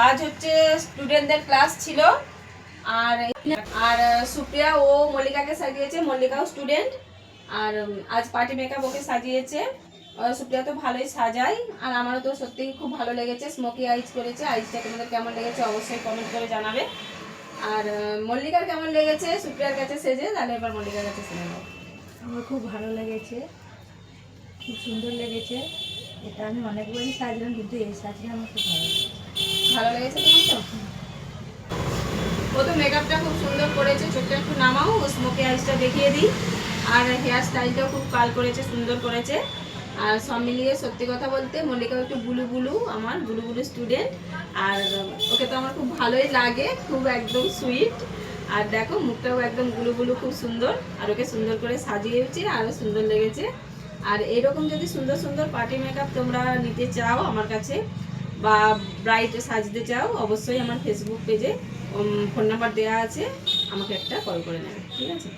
আজ হচ্ছে স্টুডেন্টদের ক্লাস ছিল। আর আর সুপ্রিয়া ও মল্লিকাকে সাজিয়েছে, মল্লিকাও স্টুডেন্ট। আর আজ পার্টি মেকআপ ওকে সাজিয়েছে। সুপ্রিয়া তো ভালোই সাজায়, আর আমারও তো সত্যিই খুব ভালো লেগেছে। স্মোকি আইজ করেছে, আইজটা তোমাদের কেমন লেগেছে অবশ্যই কমেন্ট করে জানাবে। আর মল্লিকার কেমন লেগেছে সুপ্রিয়ার কাছে সেজে, তাহলে এবার মল্লিকার কাছে শুনে নাও। আমার খুব ভালো লেগেছে, খুব সুন্দর লেগেছে। এটা আমি অনেকবারই সাজলাম, কিন্তু এই সাজটা আমার খুব ভালো লেগেছে। ভালো লেগেছে তোমার তো? ও তো মেকআপটা খুব সুন্দর করেছে। চোখটা একটু নামাও, ও স্মোকি আইসটা দেখিয়ে দিই। আর হেয়ার স্টাইলটাও খুব কাল করেছে, সুন্দর করেছে। আর সব মিলিয়ে সত্যি কথা বলতে মল্লিকাও একটু বুলু বুলু, আমার বুলু বুলু স্টুডেন্ট। আর ওকে তো আমার খুব ভালোই লাগে, খুব একদম সুইট। আর দেখো মুখটাও একদম বুলু বুলু, খুব সুন্দর। আর ওকে সুন্দর করে সাজিয়েছি, আরও সুন্দর লেগেছে। আর এরকম যদি সুন্দর সুন্দর পার্টি মেকআপ তোমরা নিতে চাও আমার কাছে, বা ব্রাইট সাজতে চাও, অবশ্যই আমার ফেসবুক পেজে ফোন নাম্বার দেওয়া আছে, আমাকে একটা কল করে নেবে, ঠিক আছে?